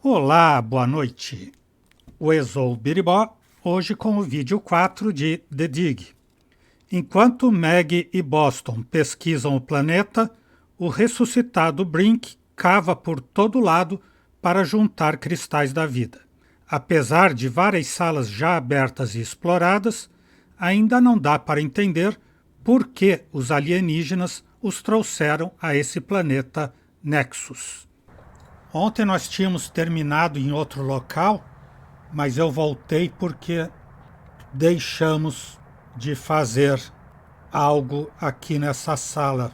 Olá, boa noite. O Exou Biribó, hoje com o vídeo 4 de The Dig. Enquanto Meg e Boston pesquisam o planeta, o ressuscitado Brink cava por todo lado para juntar cristais da vida. Apesar de várias salas já abertas e exploradas, ainda não dá para entender por que os alienígenas os trouxeram a esse planeta Nexus. Ontem nós tínhamos terminado em outro local, mas eu voltei porque deixamos de fazer algo aqui nessa sala.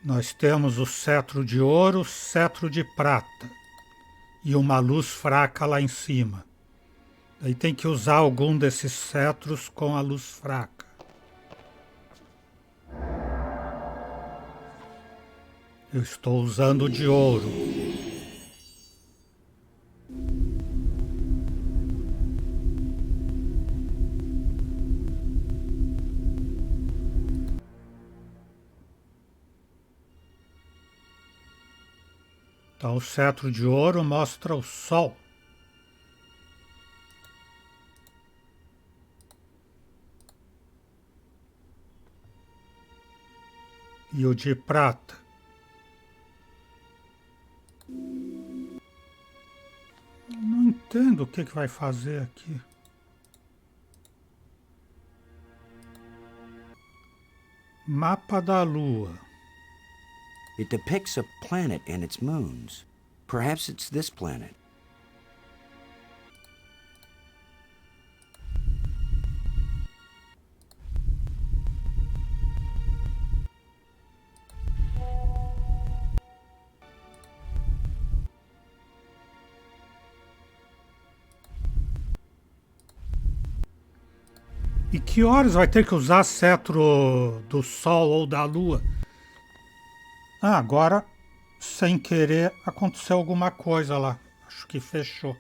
Nós temos o cetro de ouro, cetro de prata e uma luz fraca lá em cima. Aí tem que usar algum desses cetros com a luz fraca. Eu estou usando o de ouro. Então o cetro de ouro mostra o sol. E o de prata. Não entendo o que vai fazer aqui. Mapa da Lua. It depicts a planet and its moons. Perhaps it's this planet. E que horas vai ter que usar cetro do Sol ou da Lua? Ah, agora, sem querer, aconteceu alguma coisa lá. Acho que fechou.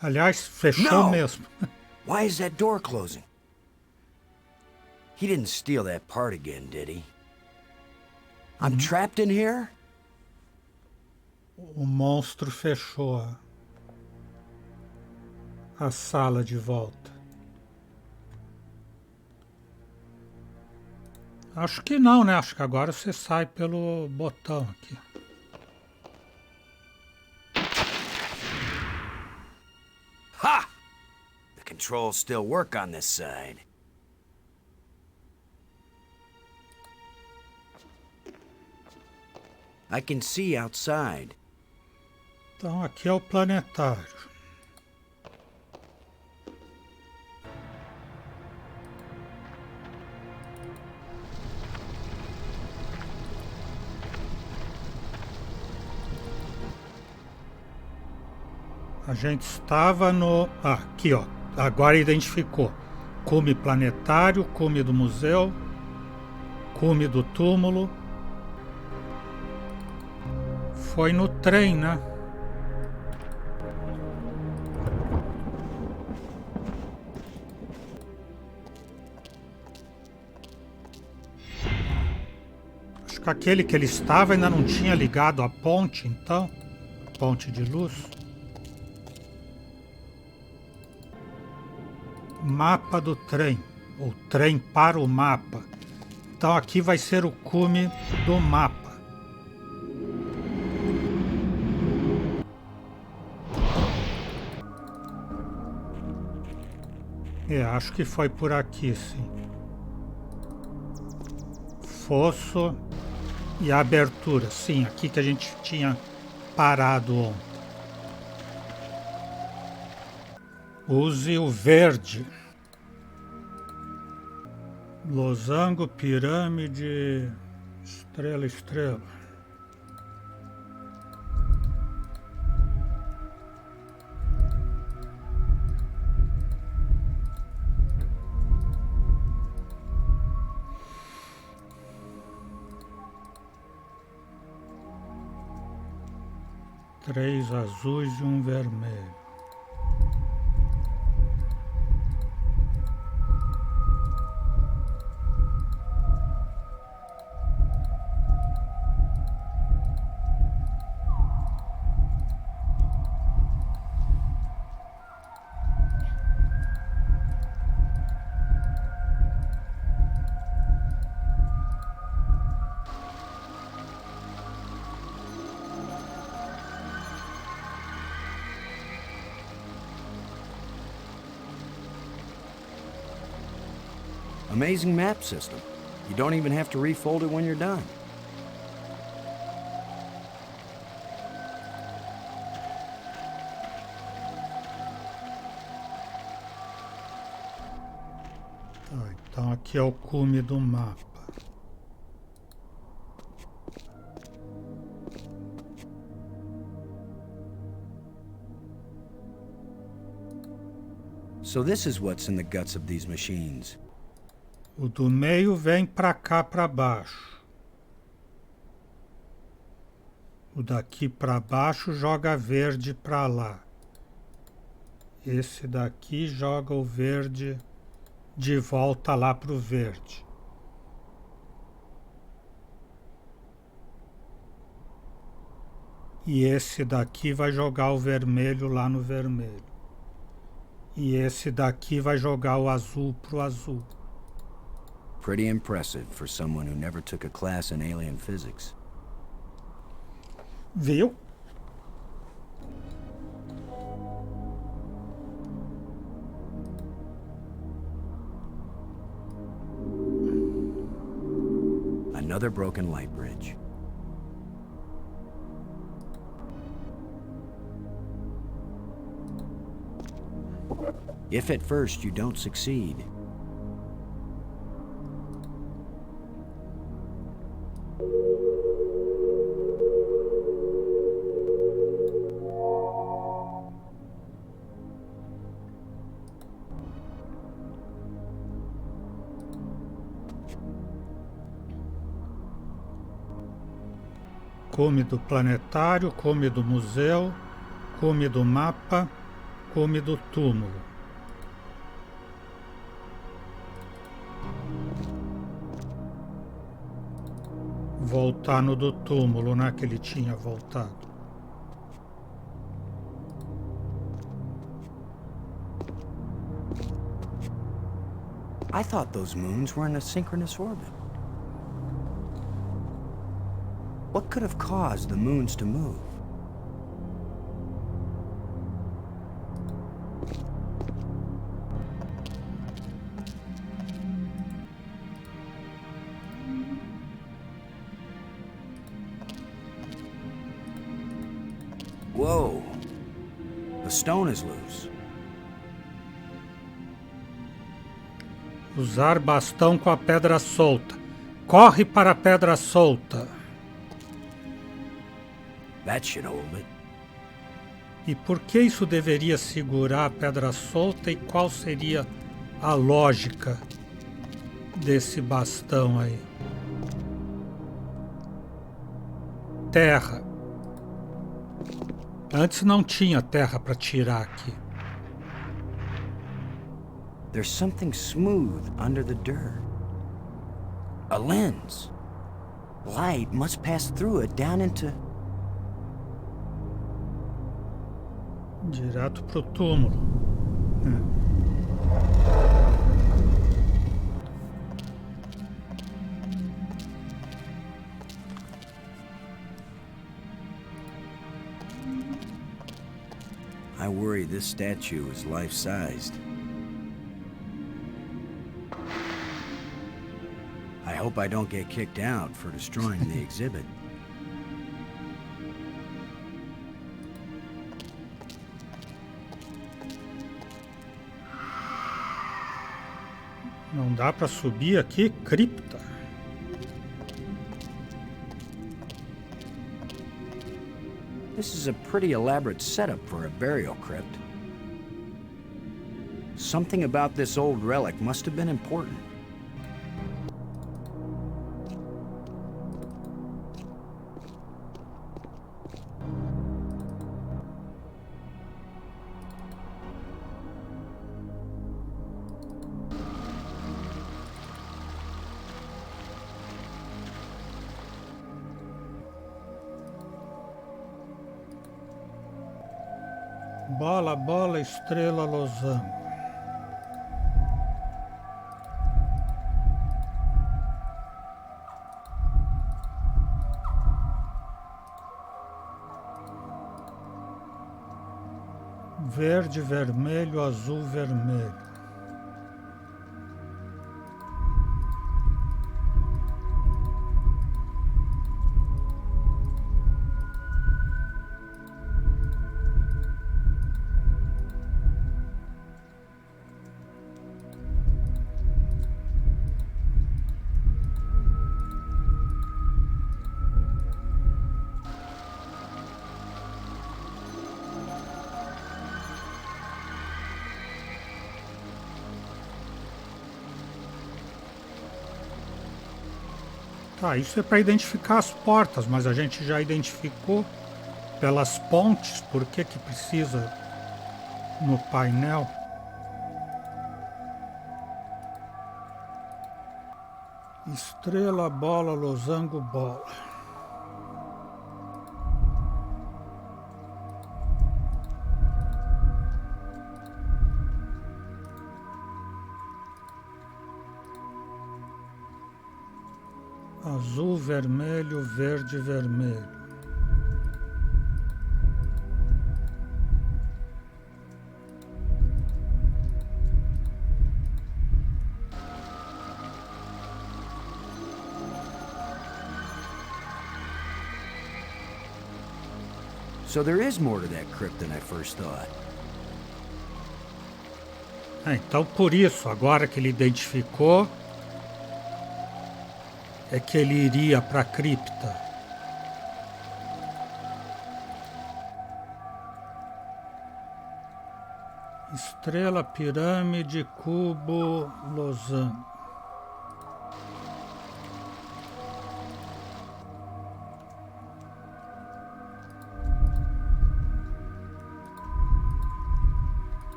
Aliás, fechou mesmo. Why is that door closing? He didn't steal that part again, did he? I'm trapped in here? O monstro fechou a sala de volta. Acho que não, né? Acho que agora você sai pelo botão aqui. Ha! The controls still work on this side. I can see outside. Então aqui é o planetário. A gente estava no... aqui, ó. Agora identificou. Cume planetário, cume do museu, cume do túmulo. Foi no trem, né? Acho que aquele que ele estava ainda não tinha ligado a ponte, então. A ponte de luz. Mapa do trem, ou trem para o mapa. Então aqui vai ser o cume do mapa. Acho que foi por aqui, sim. Fosso e abertura. Sim, aqui que a gente tinha parado ontem. Use o verde. Losango, pirâmide, estrela, estrela. Três azuis e um vermelho. Amazing map system. You don't even have to refold it when you're done. Então aqui é o cume do mapa. So this is what's in the guts of these machines. O do meio vem para cá para baixo. O daqui para baixo joga verde para lá. Esse daqui joga o verde de volta lá para o verde. E esse daqui vai jogar o vermelho lá no vermelho. E esse daqui vai jogar o azul pro azul. Pretty impressive for someone who never took a class in alien physics. Viu? Another broken light bridge. If at first you don't succeed, Cume do planetário, cume do museu, cume do mapa, cume do túmulo. Voltar no do túmulo, né? Que ele tinha voltado. I thought those moons were in a synchronous orbit. What could have caused the moons to move? Whoa! The stone is loose. Usar bastão com a pedra solta. Corre para a pedra solta. That should hold it. E por que isso deveria segurar a pedra solta e qual seria a lógica desse bastão aí? Terra. Antes não tinha terra para tirar aqui. There's something smooth under the dirt. A lens. Light must pass through it down into... Direto pro túmulo. I worry this statue is life-sized. I hope I don't get kicked out for destroying the exhibit. Não dá para subir aqui, cripta. This is a pretty elaborate setup for a burial crypt. Something about this old relic must have been important. Bola, bola, estrela, losango. Verde, vermelho, azul, vermelho. Tá, isso é para identificar as portas, mas a gente já identificou pelas pontes. Por que que precisa no painel? Estrela, bola, losango, bola. Azul, vermelho, verde, vermelho. So there is more to that crypt than I first thought. Então por isso, agora que ele identificou, é que ele iria para a cripta. Estrela, pirâmide, cubo, losango.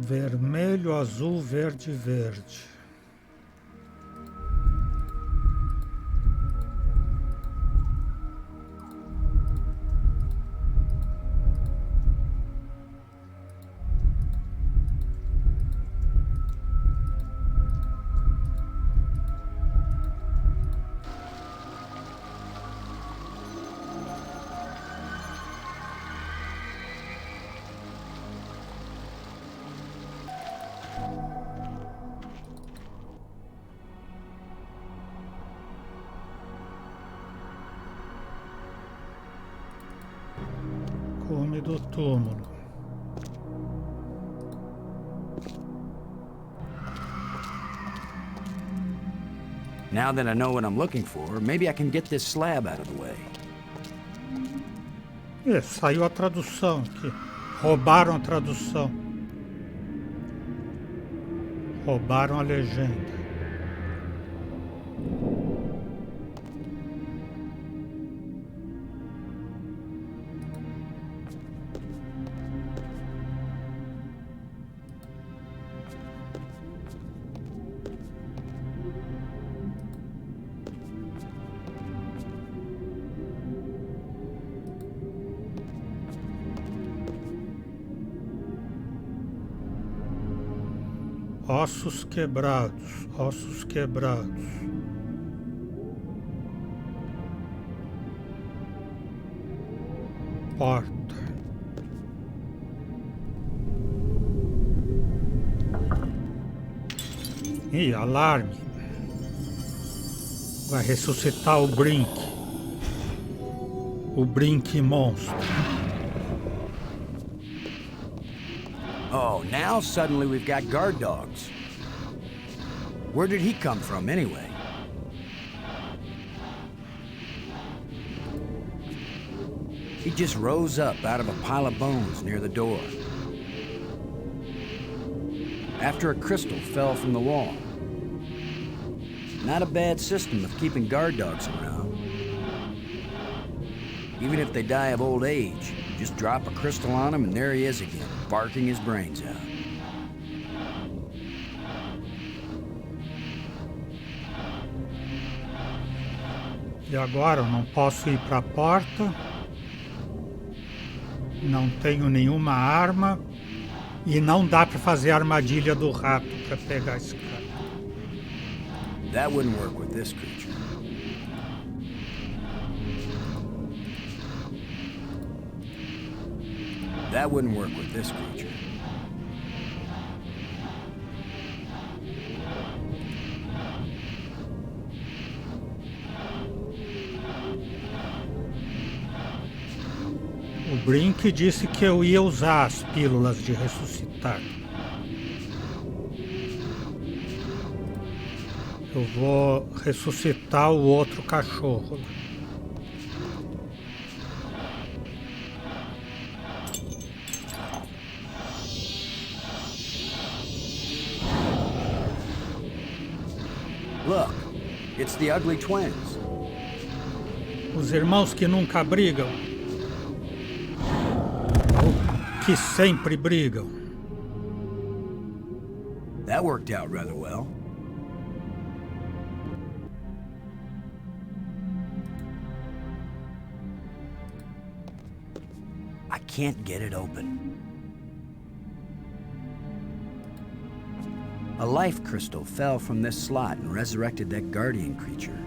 Vermelho, azul, verde, verde. Cume do túmulo. Now that I know what I'm looking for, maybe I can get this slab out of the way. Saiu a tradução aqui. Roubaram a tradução. Roubaram a legenda. Ossos quebrados, ossos quebrados. Porta. Ih, alarme. Vai ressuscitar o Brink. O Brink monstro. Oh, now suddenly we've got guard dogs. Where did he come from, anyway? He just rose up out of a pile of bones near the door. After a crystal fell from the wall. Not a bad system of keeping guard dogs around. Even if they die of old age, just drop a crystal on him and there he is again, barking his brains out. E agora eu não posso ir para a porta. Não tenho nenhuma arma. E não dá para fazer a armadilha do rato para pegar esse cara. That wouldn't work with this creature. That wouldn't work with this creature. O Brink disse que eu ia usar as pílulas de ressuscitar. Eu vou ressuscitar o outro cachorro. the ugly twins. Os irmãos que nunca brigam. Ou que sempre brigam. That worked out rather well. I can't get it open. A life crystal fell from this slot and resurrected that guardian creature.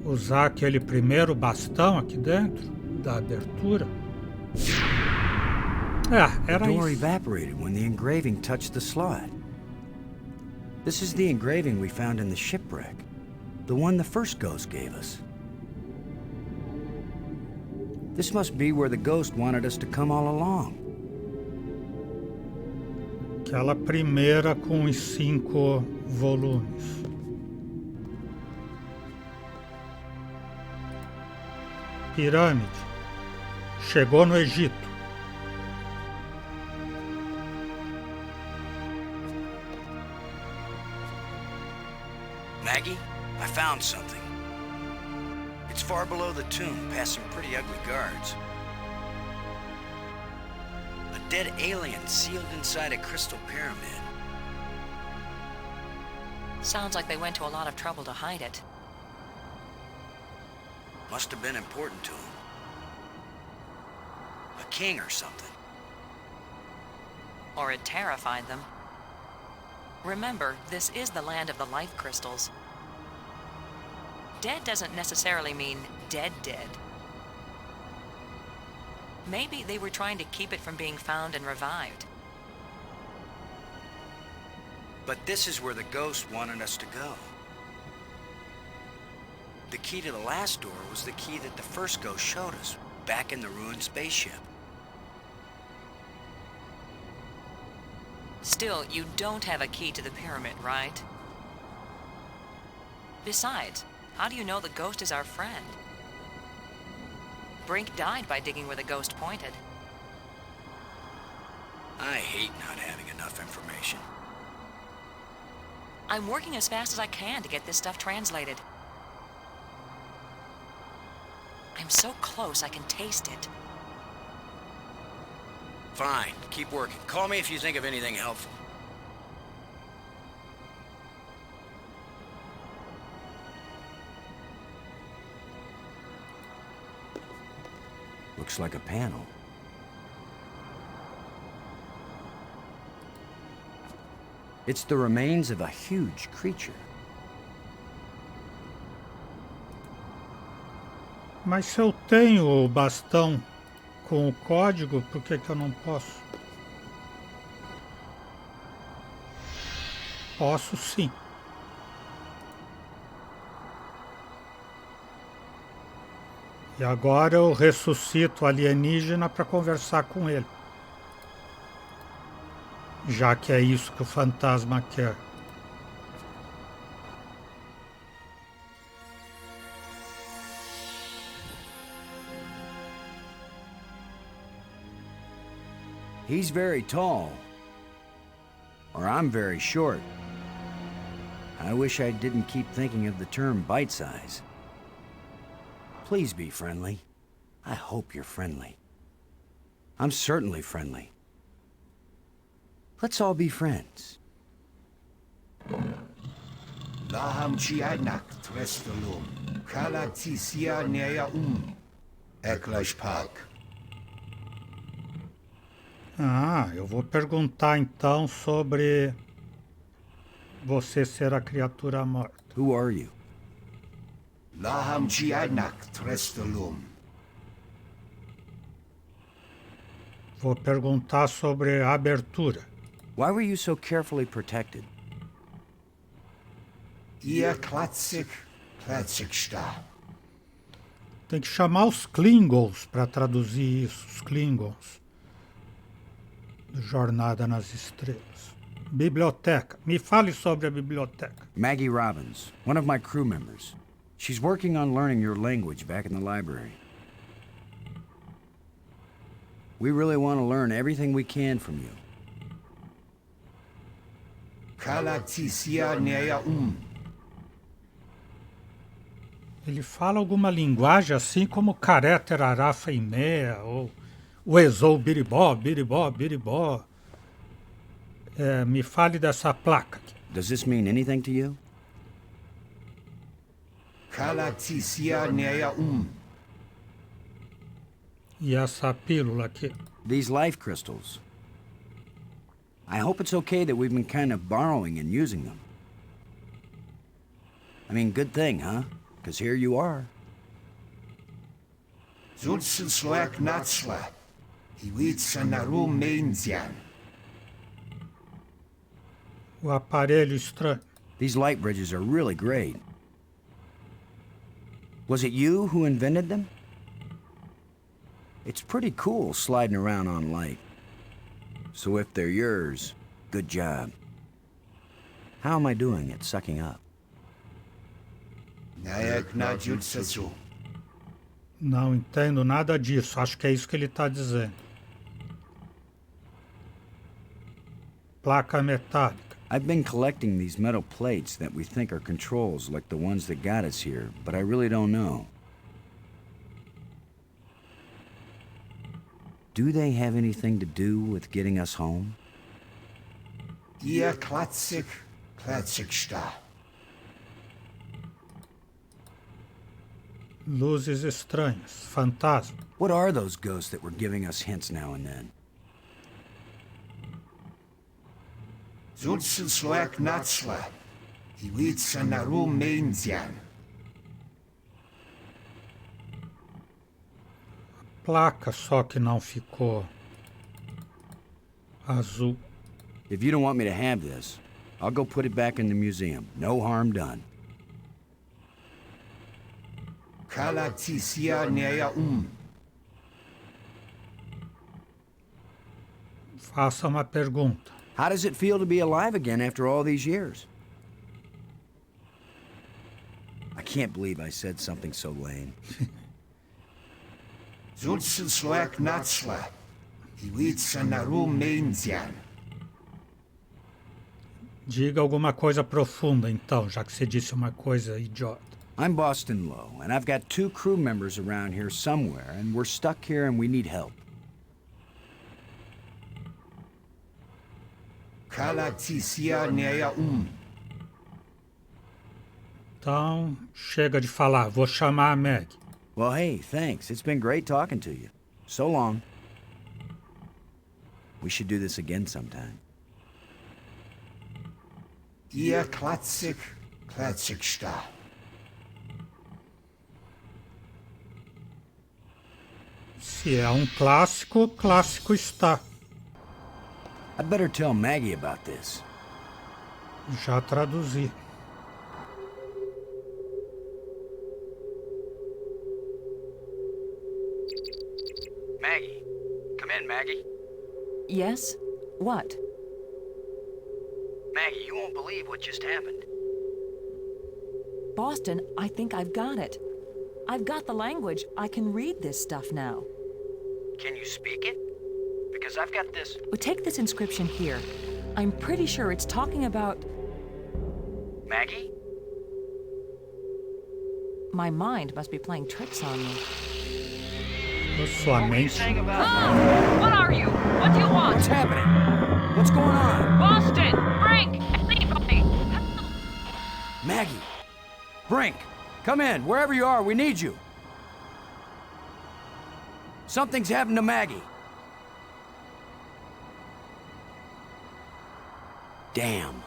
Usar aquele primeiro bastão aqui dentro da abertura. Era The door isso. evaporated when the engraving touched the slot. This is the engraving we found in the shipwreck. The one the first ghost gave us. This must be where the ghost wanted us to come all along. Aquela primeira com os 5 volumes. Pirâmide. Chegou no Egito. Maggie, I found something. It's far below the tomb, past some pretty ugly guards. A dead alien sealed inside a crystal pyramid. Sounds like they went to a lot of trouble to hide it. Must have been important to him. A king or something. Or it terrified them. Remember, this is the land of the life crystals. Dead doesn't necessarily mean dead. Maybe they were trying to keep it from being found and revived. But this is where the ghost wanted us to go. The key to the last door was the key that the first ghost showed us, back in the ruined spaceship. Still, you don't have a key to the pyramid, right? Besides, how do you know the ghost is our friend? Brink died by digging where the ghost pointed. I hate not having enough information. I'm working as fast as I can to get this stuff translated. I'm so close I can taste it. Fine, keep working. Call me if you think of anything helpful. Looks like a panel. It's the remains of a huge creature. Mas se eu tenho o bastão com o código, por que eu não posso? Posso sim. E agora eu ressuscito o alienígena para conversar com ele. Já que é isso que o fantasma quer. He's very tall. Or I'm very short. I wish I didn't keep thinking of the term bite size. Please be friendly. I hope you're friendly. I'm certainly friendly. Let's all be friends. Laham Chianak Trestelum, Kalatisia Nea Eklash Park. Eu vou perguntar então sobre você ser a criatura morta. Who are you? Laham Chianak Trestelum. Vou perguntar sobre a abertura. Why were you so carefully protected? Ihr Klatzig Sta. Tem que chamar os Klingons para traduzir isso, os Klingons. Do Jornada nas Estrelas. Biblioteca. Me fale sobre a biblioteca. Maggie Robbins, one of my crew members. She's working on learning your language back in the library. We really want to learn everything we can from you. Kalatisia Nea Ele fala alguma linguagem assim como caréter, arafa e meia, ou uezou, biribó, biribó, biribó. Me fale dessa placa aqui. Does this mean anything to you? Kalatisia nea E essa pílula aqui. These life crystals. I hope it's okay that we've been kind of borrowing and using them. I mean, good thing, huh? Because here you are. Zulsen sloak natsla. Iwitsa narum mainzian. O aparelho estranho. These light bridges are really great. Was it you who invented them? It's pretty cool sliding around on light. So if they're yours, good job. How am I doing at sucking up? Nayak na jutsasu. Não entendo nada disso. Acho que é isso que ele está dizendo. Placa metálica. I've been collecting these metal plates that we think are controls like the ones that got us here, but I really don't know. Do they have anything to do with getting us home? Ihr klatsik sta. Luzes estranhas. Fantasma. What are those ghosts that were giving us hints now and then? Zulsen sloak natsla. Iwitsa narum mainzian. Placa só que não ficou azul. If you don't want me to have this, I'll go put it back in the museum. No harm done. Kalatisia nea Faça uma pergunta. How does it feel to be alive again after all these years? I can't believe I said something so lame. Zulsen sloak natsla. Iwitsa narum mainzian. Diga alguma coisa profunda, então, já que você disse uma coisa idiota. I'm Boston Low, and I've got 2 crew members around here somewhere, and we're stuck here and we need help. Kalatisia nea Então, chega de falar. Vou chamar a Meg. Well, hey, thanks. It's been great talking to you. So long. We should do this again sometime. Ihr klatsik sta. Se é um clássico, clássico está. I'd better tell Maggie about this. Já traduzi. Maggie. Come in, Maggie. Yes? What? Maggie, you won't believe what just happened. Boston, I think I've got it. I've got the language. I can read this stuff now. Can you speak it? Because I've got this. But take this inscription here. I'm pretty sure it's talking about... Maggie? My mind must be playing tricks on me. Sua mente. What are you? What do you want? What's happening? What's going on? Boston! Brink! Anybody! Maggie! Brink! Come in, wherever you are, we need you. Something's happened to Maggie. Damn.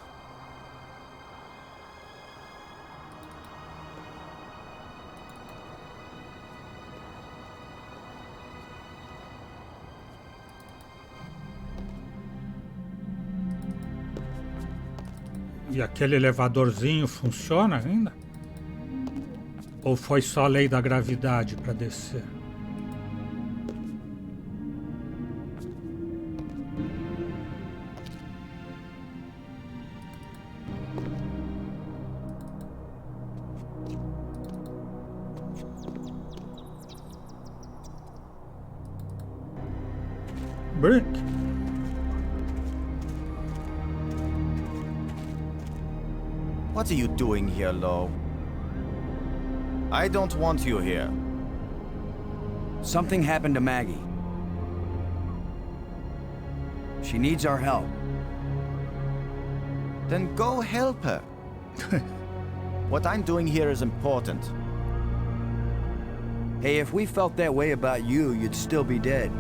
E aquele elevadorzinho funciona ainda? Ou foi só a lei da gravidade para descer? Brick. What are you doing here, Lo? I don't want you here. Something happened to Maggie. She needs our help. Then go help her. What I'm doing here is important. Hey, if we felt that way about you, you'd still be dead.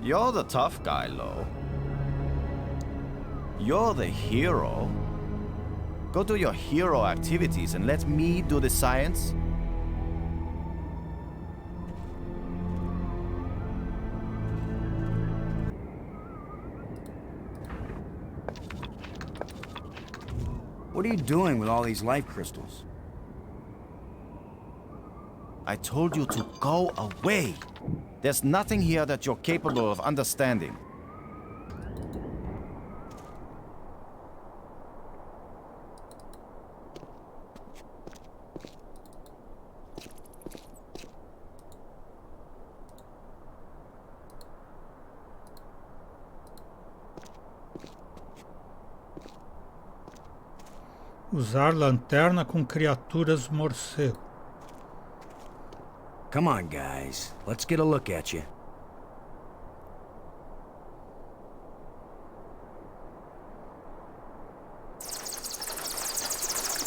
You're the tough guy, Lo. You're the hero. Go do your hero activities and let me do the science. What are you doing with all these life crystals? I told you to go away. There's nothing here that you're capable of understanding. Usar lanterna com criaturas morcego. Come on, guys. Let's get a look at you.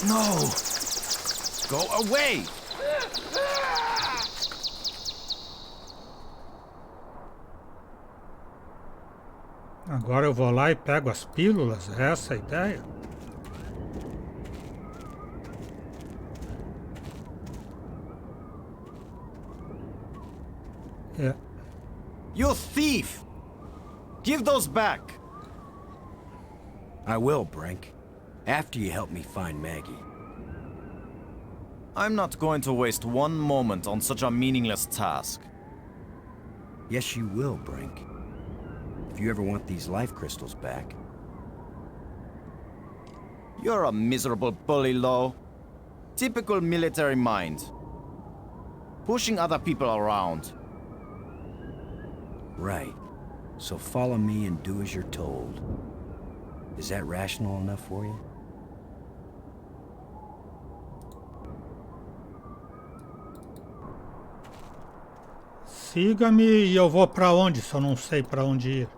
No! Go away! Agora eu vou lá e pego as pílulas? É essa a ideia? É. You thief! Give those back! I will, Brink. After you help me find Maggie. I'm not going to waste one moment on such a meaningless task. Yes, you will, Brink. If you ever want these life crystals back. You're a miserable bully, Lo. Typical military mind. Pushing other people around. Right. So follow me and do as you're told. Is that rational enough for you? Siga-me e eu vou pra onde se eu não sei pra onde ir?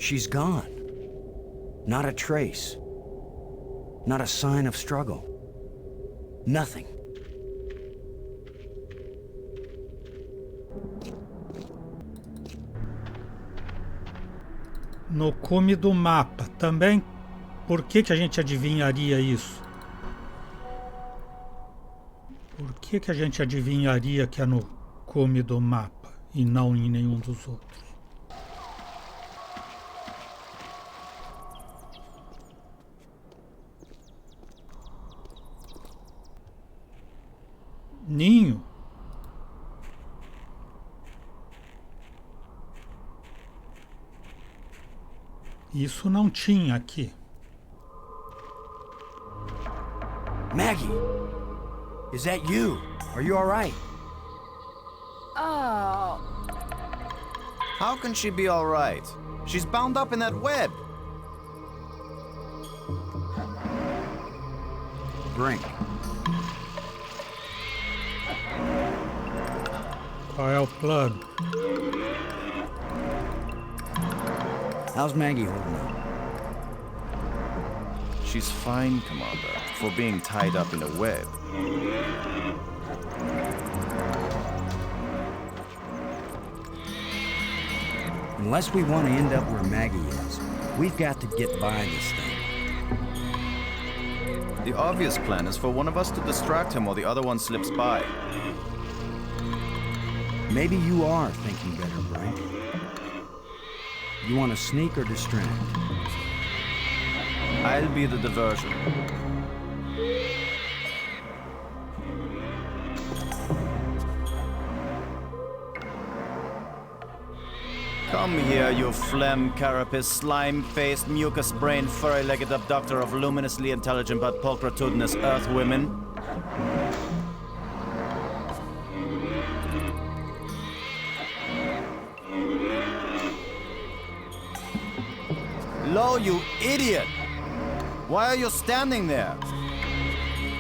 She's gone. Not a trace. Not a sign of struggle. Nothing. No cume do mapa. Também, por que a gente adivinharia isso? Por que a gente adivinharia que é no cume do mapa e não em nenhum dos outros? Ninho. Isso não tinha aqui. Maggie! Is that you? Are you alright? Oh. How can she be alright? She's bound up in that web. Brink. Qual é o plano? How's Maggie holding up? She's fine, Commander, for being tied up in a web. Unless we want to end up where Maggie is, we've got to get by this thing. The obvious plan is for one of us to distract him while the other one slips by. Maybe you are thinking better, Brink. You want to sneak or distract? I'll be the diversion. Come here, you phlegm, carapace, slime-faced, mucus-brained, furry-legged abductor of luminously intelligent but pulchritudinous earth women. Lo, you idiot! Why are you standing there?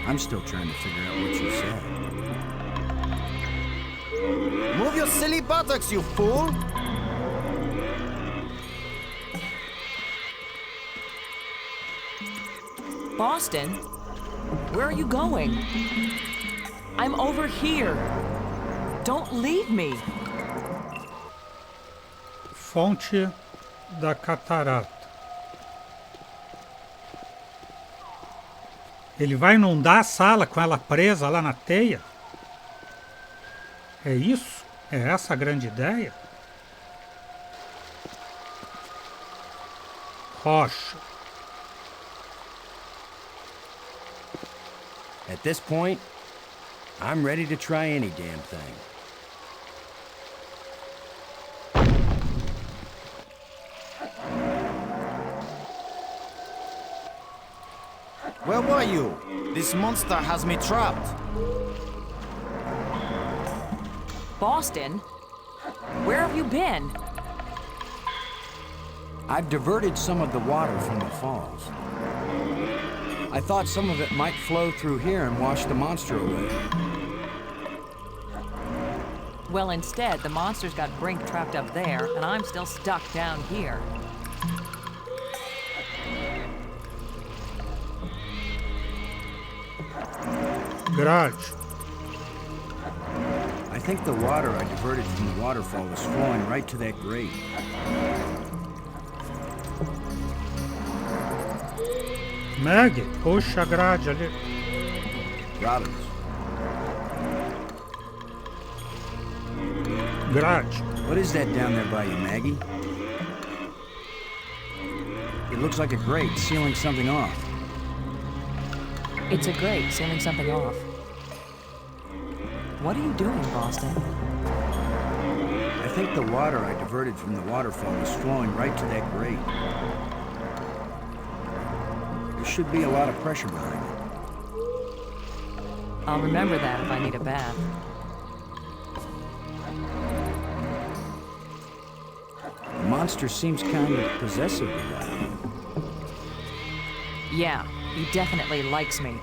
I'm still trying to figure out what you said. Move your silly buttocks, you fool! Boston? Where are you going? I'm over here. Don't leave me. Fonte da catarata. Ele vai inundar a sala com ela presa lá na teia? É isso? É essa a grande ideia? Rocha. At this point, I'm ready to try any damn thing. Where were you? This monster has me trapped. Boston? Where have you been? I've diverted some of the water from the falls. I thought some of it might flow through here and wash the monster away. Well, instead, the monster's got Brink trapped up there, and I'm still stuck down here. Grade. I think the water I diverted from the waterfall was flowing right to that grate. Maggie, puxa a grade ali. Robbins, Grade. what is that down there by you, Maggie? It looks like a grate sealing something off. It's a grate sealing something off. What are you doing, Boston? I think the water I diverted from the waterfall was flowing right to that grate. There should be a lot of pressure behind it. I'll remember that if I need a bath. The monster seems kind of possessive about you. Yeah, he definitely likes me.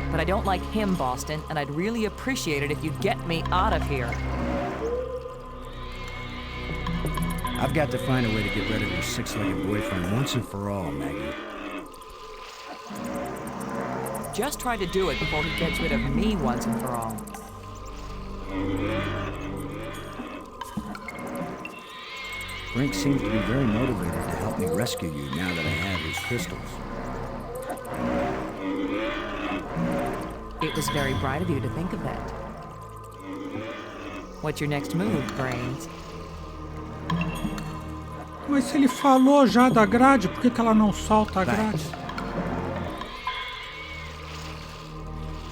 But I don't like him, Boston, and I'd really appreciate it if you'd get me out of here. I've got to find a way to get rid of your six-legged boyfriend once and for all, Maggie. Just try to do it before he gets rid of me once and for all. Brink seems to be very motivated to help me rescue you now that I have his crystals. It was very bright of you to think of that. What's your next move, Brains? Mas se ele falou já da grade, por que ela não solta a grade? Thanks.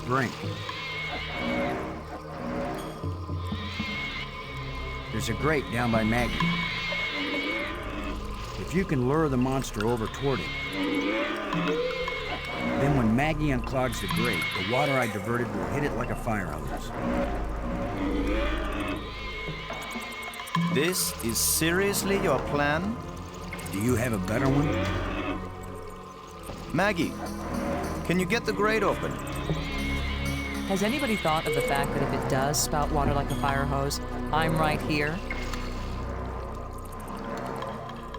Brink. There's a grate down by Maggie. If you can lure the monster over toward it, then when Maggie unclogs the grate, the water I diverted will hit it like a fire hose. This is seriously your plan? Do you have a better one? Maggie, can you get the grate open? Has anybody thought of the fact that if it does spout water like a fire hose, I'm right here?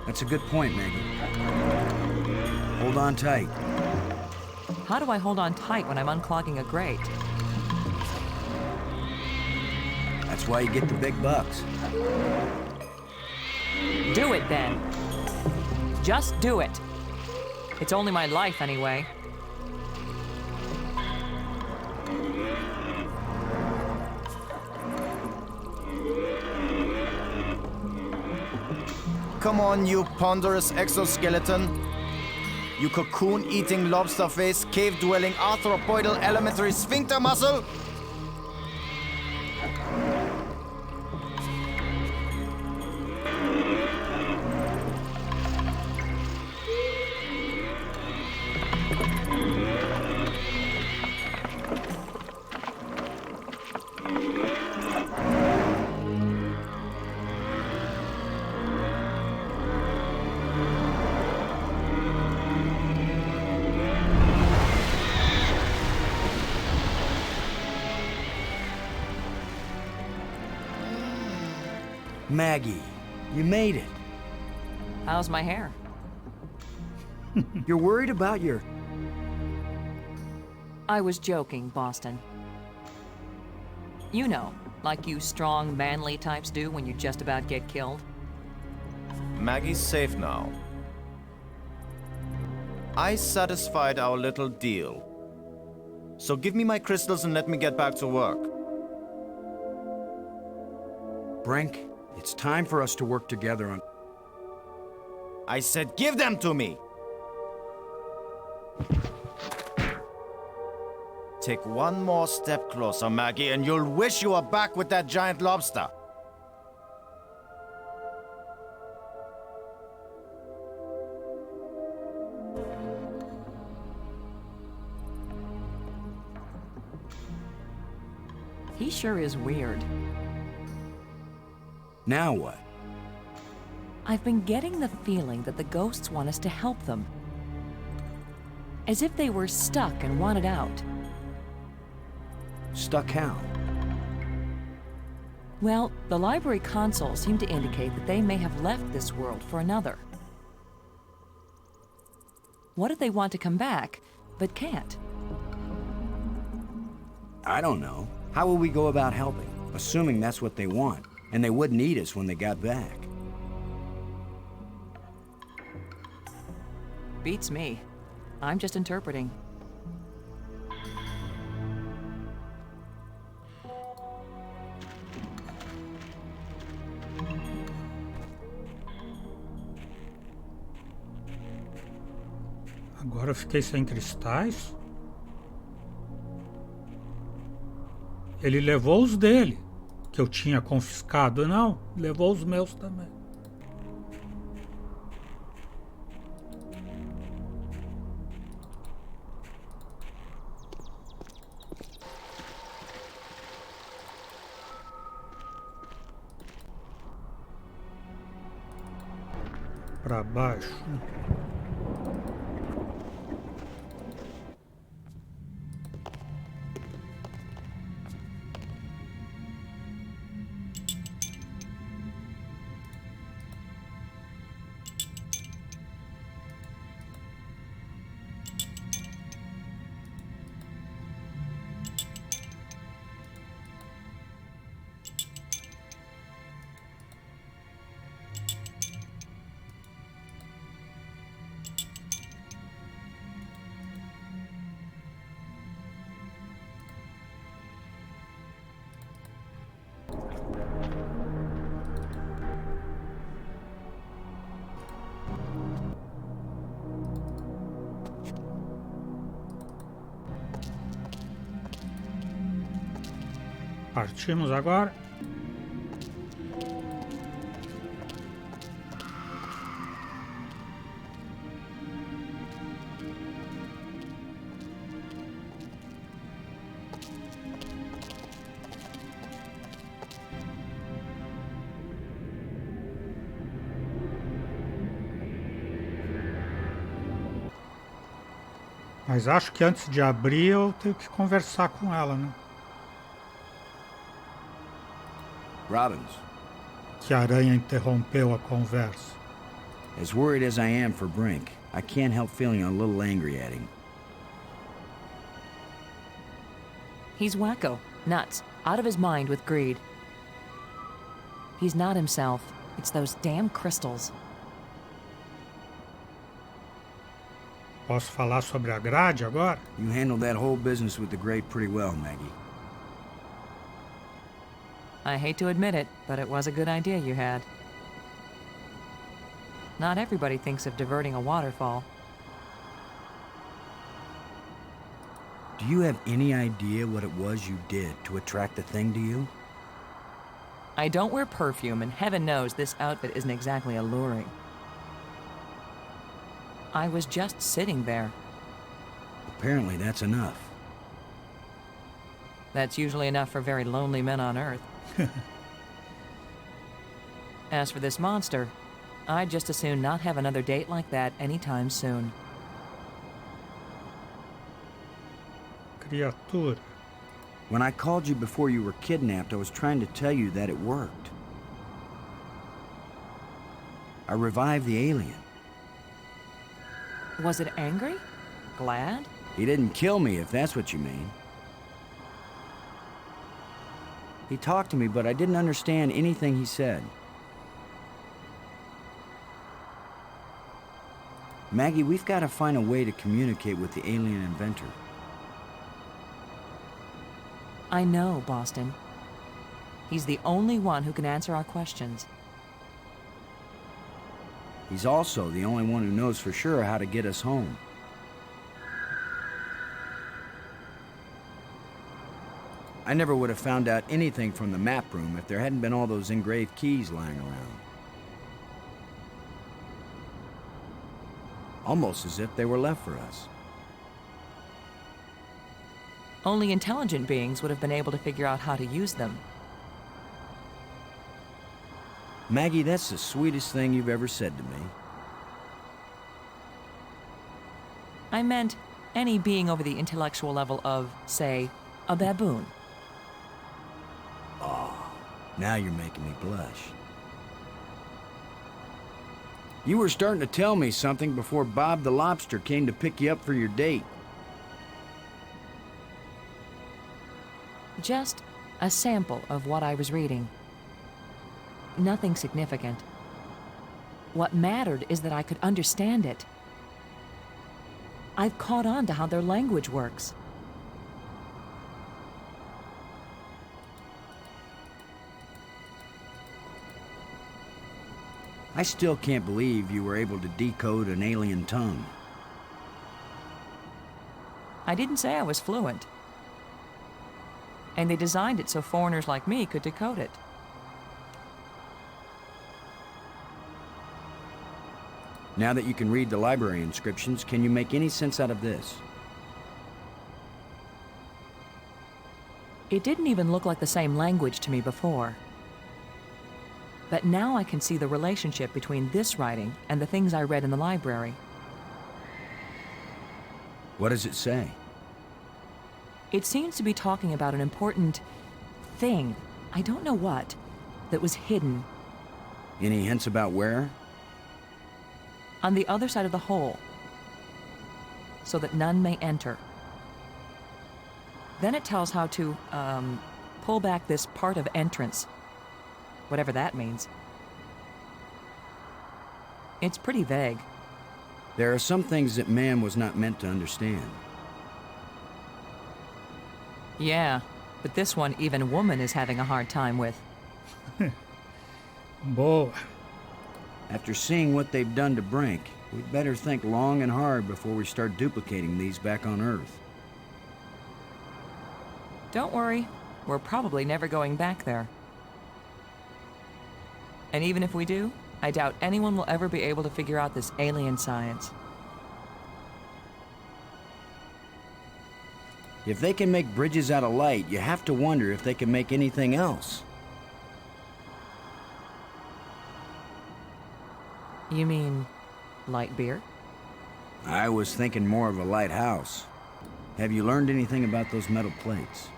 That's a good point, Maggie. Hold on tight. How do I hold on tight when I'm unclogging a grate? That's why you get the big bucks. Do it then. Just do it. It's only my life anyway. Come on, you ponderous exoskeleton. You cocoon-eating lobster face, cave-dwelling arthropoidal elementary sphincter muscle. Maggie, you made it. How's my hair? You're worried about your... I was joking, Boston. You know, like you strong, manly types do when you just about get killed. Maggie's safe now. I satisfied our little deal. So give me my crystals and let me get back to work. Brink, it's time for us to work together on... I said give them to me! Take one more step closer, Maggie, and you'll wish you were back with that giant lobster. He sure is weird. Now what? I've been getting the feeling that the ghosts want us to help them. As if they were stuck and wanted out. Stuck how? Well, the library consoles seem to indicate that they may have left this world for another. What if they want to come back, but can't? I don't know. How will we go about helping? Assuming that's what they want, and they wouldn't eat us when they got back. Beats me. I'm just interpreting. Agora eu fiquei sem cristais. Ele levou os dele, que eu tinha confiscado. Não, levou os meus também. Para baixo. Partimos agora. Mas acho que antes de abrir eu tenho que conversar com ela, né? Robbins. Que a aranha interrompeu a conversa. As worried as I am for Brink, I can't help feeling a little angry at him. He's wacko, nuts, out of his mind with greed. He's not himself. It's those damn crystals. Posso falar sobre a grade agora? You handled that whole business with the grate pretty well, Maggie. I hate to admit it, but it was a good idea you had. Not everybody thinks of diverting a waterfall. Do you have any idea what it was you did to attract the thing to you? I don't wear perfume, and heaven knows this outfit isn't exactly alluring. I was just sitting there. Apparently that's enough. That's usually enough for very lonely men on Earth. As for this monster, I'd just as soon not have another date like that anytime soon. Criatura. When I called you before you were kidnapped, I was trying to tell you that it worked. I revived the alien. Was it angry? Glad? He didn't kill me, if that's what you mean. He talked to me, but I didn't understand anything he said. Maggie, we've got to find a way to communicate with the alien inventor. I know, Boston. He's the only one who can answer our questions. He's also the only one who knows for sure how to get us home. I never would have found out anything from the map room if there hadn't been all those engraved keys lying around. Almost as if they were left for us. Only intelligent beings would have been able to figure out how to use them. Maggie, that's the sweetest thing you've ever said to me. I meant any being over the intellectual level of, say, a baboon. Now you're making me blush. You were starting to tell me something before Bob the Lobster came to pick you up for your date. Just a sample of what I was reading. Nothing significant. What mattered is that I could understand it. I've caught on to how their language works. I still can't believe you were able to decode an alien tongue. I didn't say I was fluent. And they designed it so foreigners like me could decode it. Now that you can read the library inscriptions, can you make any sense out of this? It didn't even look like the same language to me before. But now I can see the relationship between this writing and the things I read in the library. What does it say? It seems to be talking about an important thing, I don't know what, that was hidden Any hints about where? on the other side of the hole, so that none may enter. Then it tells how to, pull back this part of entrance, whatever that means. It's pretty vague. There are some things that man was not meant to understand. Yeah, but this one even woman is having a hard time with. Boa. After seeing what they've done to Brink, we'd better think long and hard before we start duplicating these back on Earth. Don't worry, we're probably never going back there. And even if we do, I doubt anyone will ever be able to figure out this alien science. If they can make bridges out of light, you have to wonder if they can make anything else. You mean light beer? I was thinking more of a lighthouse. Have you learned anything about those metal plates?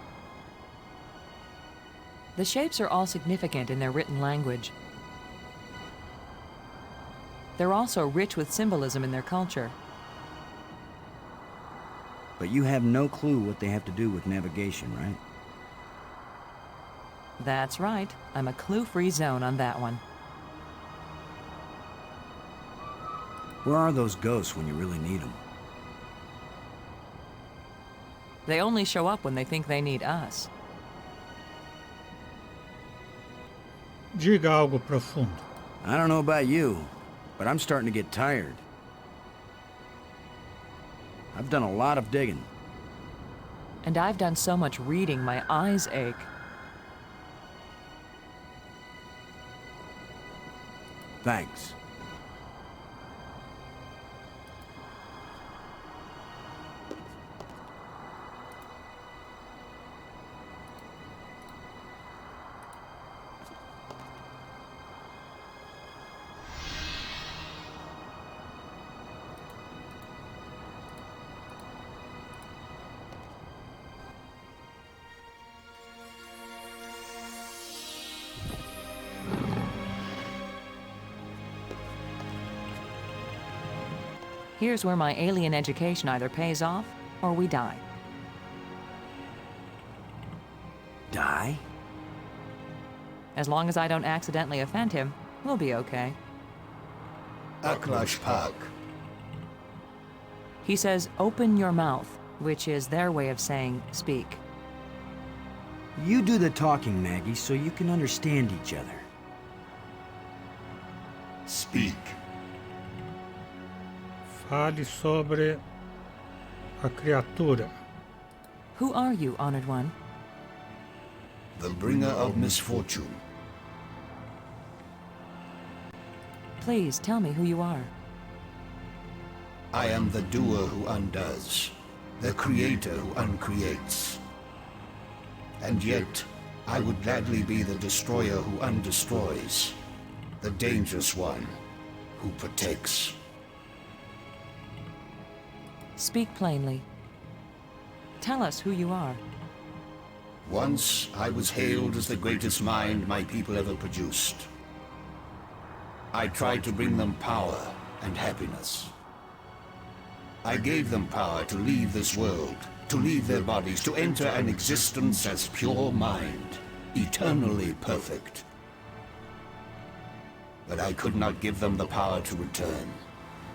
The shapes are all significant in their written language. They're also rich with symbolism in their culture. But you have no clue what they have to do with navigation, right? That's right. I'm a clue-free zone on that one. Where are those ghosts when you really need them? They only show up when they think they need us. Diga algo profundo. I don't know about you, but I'm starting to get tired. I've done a lot of digging. And I've done so much reading, my eyes ache. Thanks. Here's where my alien education either pays off or we die. Die? As long as I don't accidentally offend him, we'll be okay. Aklash Park. He says, open your mouth, which is their way of saying speak. You do the talking, Maggie, so you can understand each other. Speak. Fale sobre a criatura. Who are you, Honored One? The bringer of misfortune. Please tell me who you are. I am the doer who undoes, the creator who uncreates. And yet, I would gladly be the destroyer who undestroys, the dangerous one who protects. Speak plainly. Tell us who you are. Once, I was hailed as the greatest mind my people ever produced. I tried to bring them power and happiness. I gave them power to leave this world, to leave their bodies, to enter an existence as pure mind, eternally perfect. But I could not give them the power to return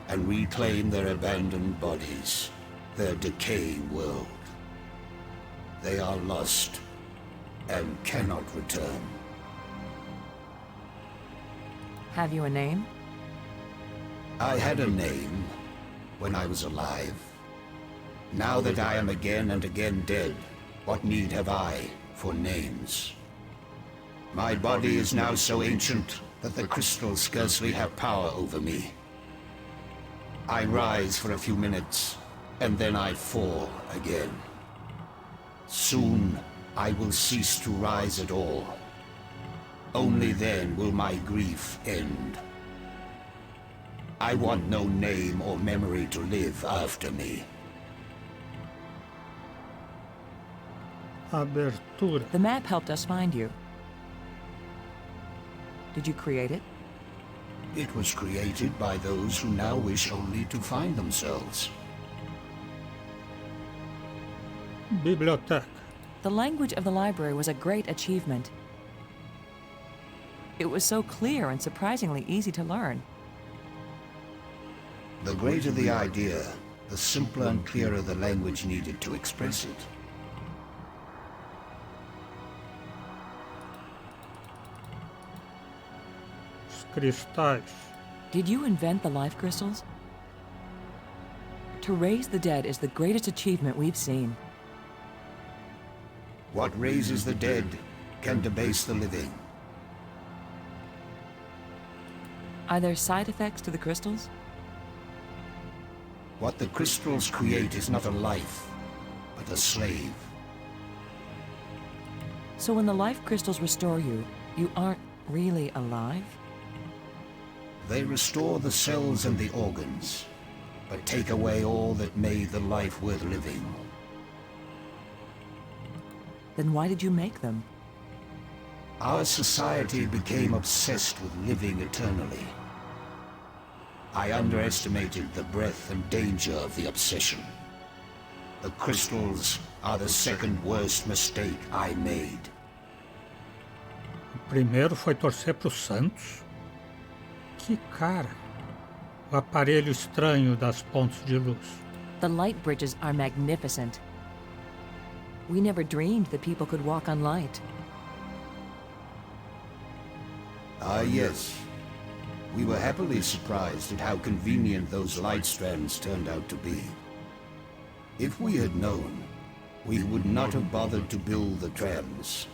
and reclaim their abandoned bodies, their decaying world. They are lost and cannot return. Have you a name? I had a name when I was alive. Now that I am again and again dead, what need have I for names? My body is now so ancient that the crystals scarcely have power over me. I rise for a few minutes, and then I fall again. Soon, I will cease to rise at all. Only then will my grief end. I want no name or memory to live after me. Abertura. The map helped us find you. Did you create it? It was created by those who now wish only to find themselves. Biblioteca. The language of the library was a great achievement. It was so clear and surprisingly easy to learn. The greater the idea, the simpler and clearer the language needed to express it. Os cristais. Did you invent the life crystals? To raise the dead is the greatest achievement we've seen. What raises the dead can debase the living. Are there side effects to the crystals? What the crystals create is not a life, but a slave. So when the life crystals restore you, you aren't really alive? They restore the cells and the organs, but take away all that made the life worth living. Then why did you make them? Our society became obsessed with living eternally. I underestimated the breadth and danger of the obsession. The crystals are the second worst mistake I made. O primeiro foi torcer para os santos. Que cara! O aparelho estranho das pontes de luz. The light bridges are magnificent. We never dreamed that people could walk on light. Ah, yes. We were happily surprised at how convenient those light strands turned out to be. If we had known, we would not have bothered to build the trams.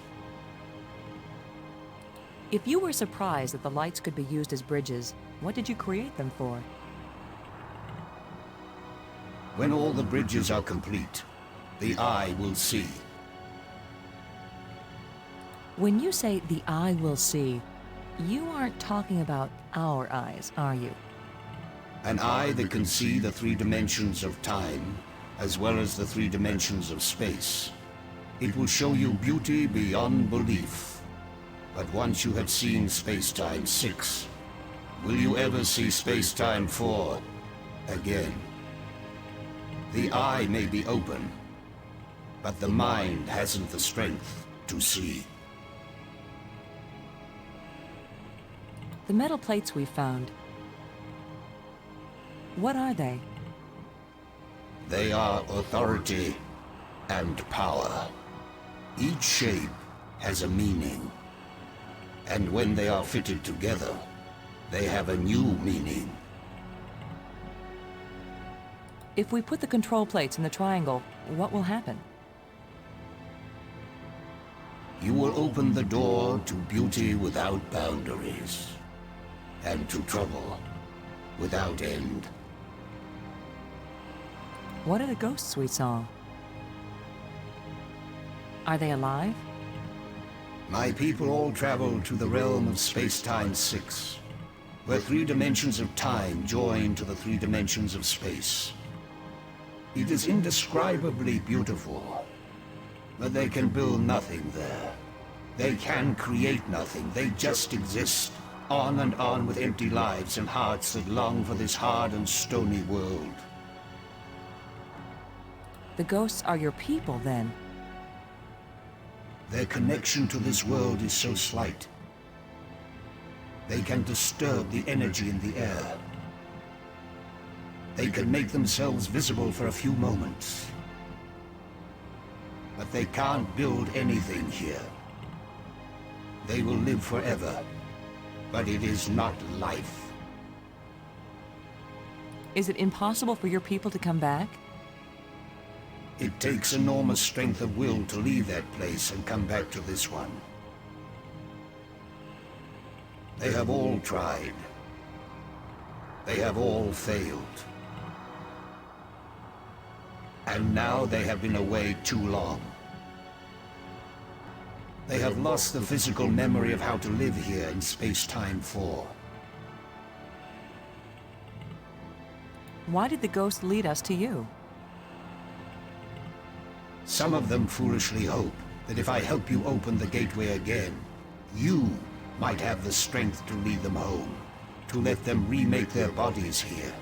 If you were surprised that the lights could be used as bridges, what did you create them for? When all the bridges are complete, the eye will see. When you say the eye will see, you aren't talking about our eyes, are you? An eye that can see the 3 dimensions of time, as well as the 3 dimensions of space. It will show you beauty beyond belief. But once you have seen Space-Time 6, will you ever see Space-Time 4? again. The eye may be open, but the mind hasn't the strength to see. The metal plates we found. What are they? They are authority and power. Each shape has a meaning, and when they are fitted together, they have a new meaning. If we put the control plates in the triangle, what will happen? You will open the door to beauty without boundaries, and to trouble without end. What are the ghosts we saw? Are they alive? My people all travel to the realm of space-time 6, where 3 dimensions of time join to the 3 dimensions of space. It is indescribably beautiful, but they can build nothing there. They can create nothing, they just exist, on and on with empty lives and hearts that long for this hard and stony world. The ghosts are your people, then? Their connection to this world is so slight. They can disturb the energy in the air. They can make themselves visible for a few moments. But they can't build anything here. They will live forever, but it is not life. Is it impossible for your people to come back? It takes enormous strength of will to leave that place and come back to this one. They have all tried. They have all failed. And now they have been away too long. They have lost the physical memory of how to live here in space-time 4. Why did the ghosts lead us to you? Some of them foolishly hope that if I help you open the gateway again, you might have the strength to lead them home, to let them remake their bodies here.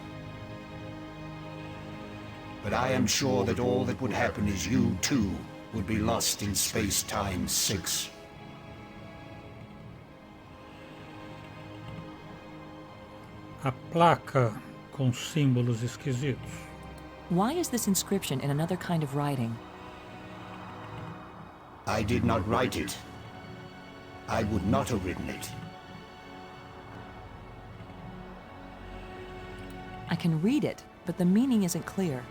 But I am sure that all that would happen is you, too, would be lost in space-time 6. A placa com símbolos esquisitos. Why is this inscription in another kind of writing? I did not write it. I would not have written it. I can read it, but the meaning isn't clear.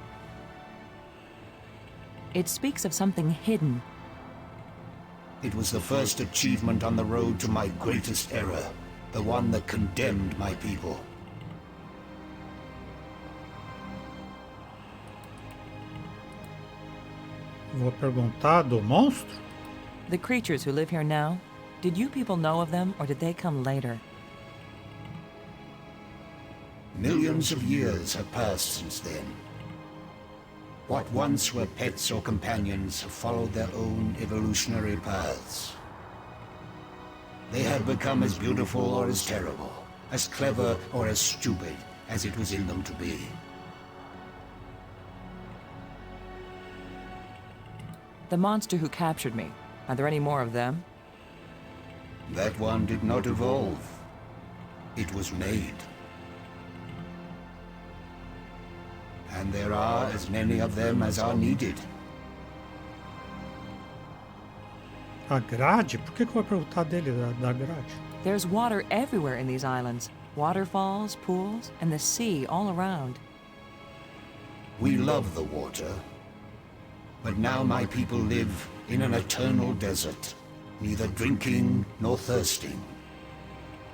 It speaks of something hidden. It was the first achievement on the road to my greatest error, the one that condemned my people. Vou perguntar do monstro? The creatures who live here now, did you people know of them or did they come later? Millions of years have passed since then. What once were pets or companions have followed their own evolutionary paths. They have become as beautiful or as terrible, as clever or as stupid as it was in them to be. The monster who captured me, are there any more of them? That one did not evolve. It was made. And there are as many of them as are needed. A grade? Por que eu vou perguntar dele, da grade? There's water everywhere in these islands. Waterfalls, pools, and the sea all around. We love the water. But now my people live in an eternal desert, neither drinking nor thirsting.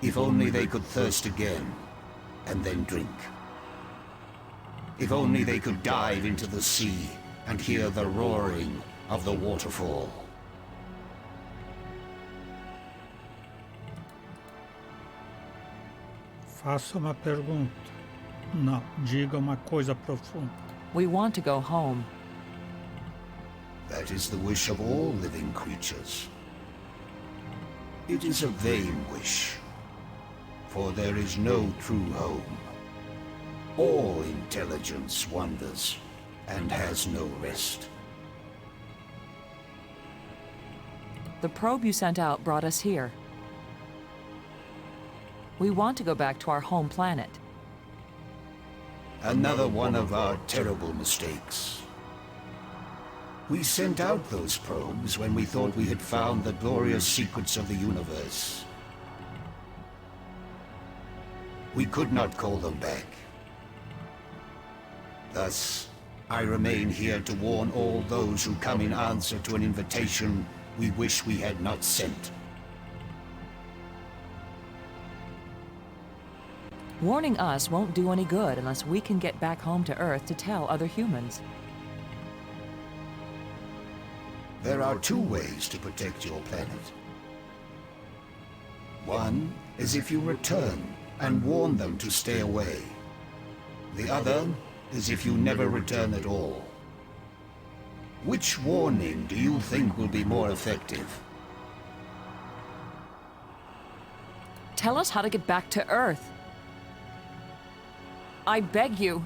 If only they could thirst again, and then drink. If only they could dive into the sea and hear the roaring of the waterfall. Faça uma pergunta. Não, diga uma coisa profunda. We want to go home. That is the wish of all living creatures. It is a vain wish, for there is no true home. All intelligence wanders and has no rest. The probe you sent out brought us here. We want to go back to our home planet. Another one of our terrible mistakes. We sent out those probes when we thought we had found the glorious secrets of the universe. We could not call them back. Thus, I remain here to warn all those who come in answer to an invitation we wish we had not sent. Warning us won't do any good unless we can get back home to Earth to tell other humans. There are two ways to protect your planet. One is if you return and warn them to stay away. The other is if you never return at all. Which warning do you think will be more effective? Tell us how to get back to Earth. I beg you.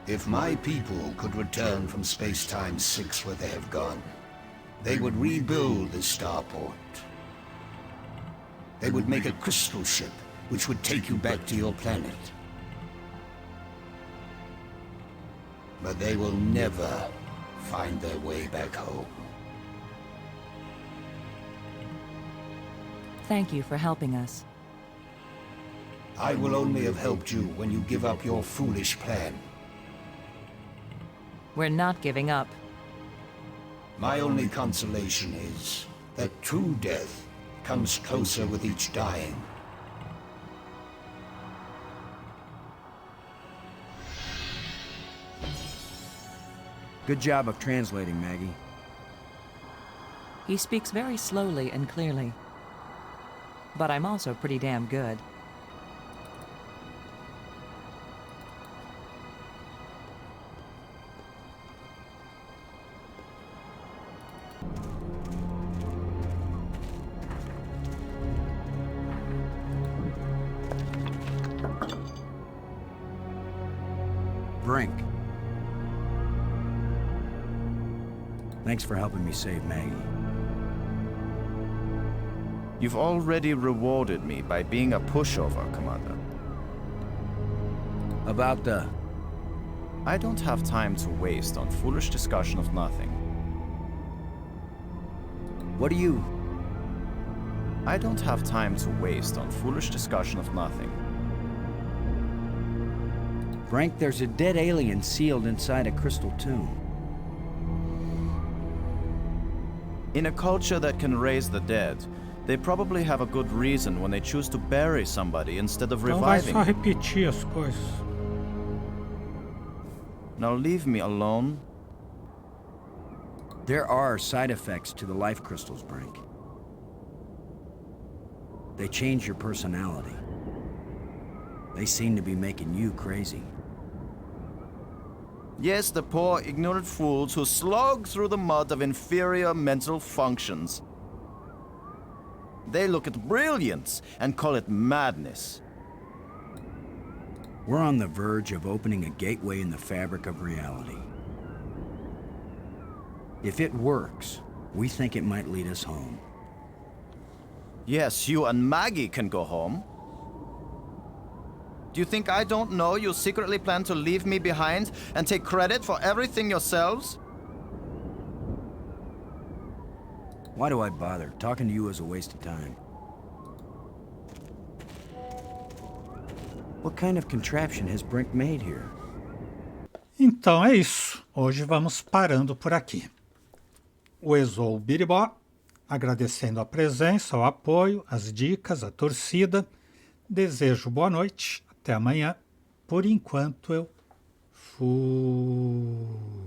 If my people could return from Space-Time 6 where they have gone, they would rebuild the starport. They would make a crystal ship which would take you back to your planet. But they will never find their way back home. Thank you for helping us. I will only have helped you when you give up your foolish plan. We're not giving up. My only consolation is that true death comes closer with each dying. Good job of translating, Maggie. He speaks very slowly and clearly. But I'm also pretty damn good. Brink. Thanks for helping me save Maggie. You've already rewarded me by being a pushover, Commander. About the... I don't have time to waste on foolish discussion of nothing. What do you... I don't have time to waste on foolish discussion of nothing. Brink, there's a dead alien sealed inside a crystal tomb. In a culture that can raise the dead, they probably have a good reason when they choose to bury somebody instead of Então vai reviving só them. repetir as coisas. Now leave me alone. There are side effects to the life crystals, Brink. They change your personality. They seem to be making you crazy. Yes, the poor, ignorant fools who slog through the mud of inferior mental functions. They look at brilliance and call it madness. We're on the verge of opening a gateway in the fabric of reality. If it works, we think it might lead us home. Yes, you and Maggie can go home. Do you think I don't know you secretly plan to leave me behind and take credit for everything yourselves? Why do I bother? Talking to you is a waste of time. What kind of contraption has Brink made here? Então é isso. Hoje vamos parando por aqui. O Exou Biribó, agradecendo a presença, o apoio, as dicas, a torcida. Desejo boa noite. Até amanhã. Por enquanto eu fui.